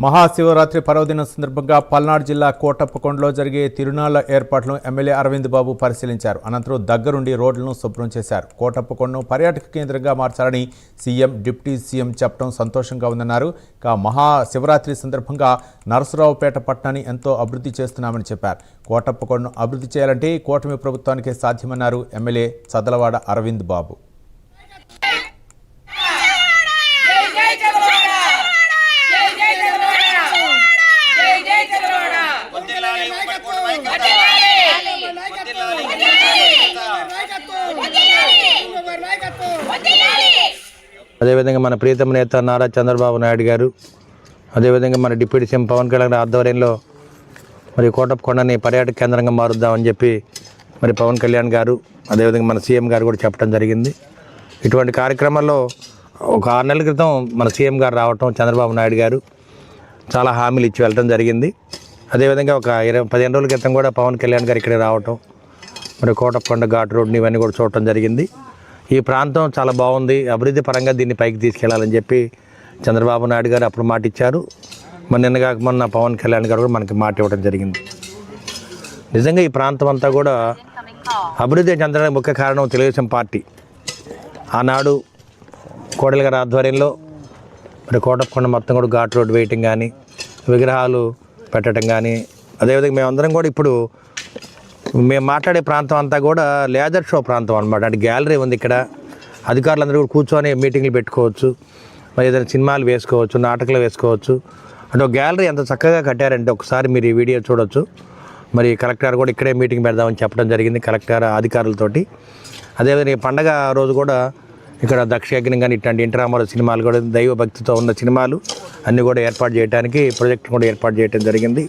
మహాశివరాత్రి పర్వదినం సందర్భంగా పల్నాడు జిల్లా కోటప్పకొండలో జరిగే తిరునాళ్ల ఏర్పాట్లను ఎమ్మెల్యే అరవింద్ బాబు పరిశీలించారు. అనంతరం దగ్గరుండి రోడ్లను శుభ్రం చేశారు. కోటప్పకొండను పర్యాటక కేంద్రంగా మార్చాలని సీఎం, డిప్యూటీ సీఎం చెప్పడం సంతోషంగా ఉందన్నారు. మహాశివరాత్రి సందర్భంగా నరసరావుపేట పట్టణాన్ని ఎంతో అభివృద్ధి చేస్తున్నామని చెప్పారు. కోటప్పకొండను అభివృద్ధి చేయాలంటే కూటమి ప్రభుత్వానికే సాధ్యమన్నారు ఎమ్మెల్యే చదలవాడ అరవింద్ బాబు. అదేవిధంగా మన ప్రీతమ నేత నారా చంద్రబాబు నాయుడు గారు, అదేవిధంగా మన డిప్యూటీ సీఎం పవన్ కళ్యాణ్ ఆధ్వర్యంలో మరి కోటప్పకొండని పర్యాటక కేంద్రంగా మారుద్దామని చెప్పి మరి పవన్ కళ్యాణ్ గారు, అదేవిధంగా మన సీఎం గారు కూడా చెప్పడం జరిగింది. ఇటువంటి కార్యక్రమాల్లో ఒక 6 నెలల క్రితం మన సీఎం గారు రావటం, చంద్రబాబు నాయుడు గారు చాలా హామీలు ఇచ్చి వెళ్ళటం జరిగింది. అదేవిధంగా ఒక 15 రోజుల క్రితం కూడా పవన్ కళ్యాణ్ గారు ఇక్కడే రావటం, మరి కోటప్పకొండ ఘాట్ రోడ్ని ఇవన్నీ కూడా చూడటం జరిగింది. ఈ ప్రాంతం చాలా బాగుంది, అభివృద్ధి పరంగా దీన్ని పైకి తీసుకెళ్లాలని చెప్పి చంద్రబాబు నాయుడు గారు అప్పుడు మాట ఇచ్చారు. మరి నిన్నగా మొన్న పవన్ కళ్యాణ్ గారు కూడా మనకి మాట ఇవ్వడం జరిగింది. నిజంగా ఈ ప్రాంతం అంతా కూడా అభివృద్ధి చెందడానికి ముఖ్య కారణం తెలుగుదేశం పార్టీ. ఆనాడు కోడెల గారి ఆధ్వర్యంలో మరి కోటప్పకొండ మొత్తం కూడా ఘాట్ రోడ్ వేయటం కానీ, విగ్రహాలు పెట్టడం కానీ, అదేవిధంగా మేమందరం కూడా ఇప్పుడు మేము మాట్లాడే ప్రాంతం అంతా కూడా లేజర్ షో ప్రాంతం అనమాట. అంటే గ్యాలరీ ఉంది ఇక్కడ, అధికారులందరూ కూడా కూర్చొని మీటింగ్లు పెట్టుకోవచ్చు, మరి ఏదైనా సినిమాలు వేసుకోవచ్చు, నాటకాలు వేసుకోవచ్చు. అంటే ఒక గ్యాలరీ ఎంత చక్కగా కట్టారంటే ఒకసారి మీరు ఈ వీడియో చూడొచ్చు. మరి కలెక్టర్ కూడా ఇక్కడే మీటింగ్ పెడదామని చెప్పడం జరిగింది కలెక్టర్ అధికారులతోటి. అదేవిధంగా పండగ రోజు కూడా ఇక్కడ దక్షయజ్ఞం కానీ ఇట్లాంటి ఎన్టీ రామారావు సినిమాలు కూడా దైవ భక్తితో ఉన్న సినిమాలు అన్నీ కూడా ఏర్పాటు చేయడానికి ప్రాజెక్ట్ కూడా ఏర్పాటు చేయడం జరిగింది.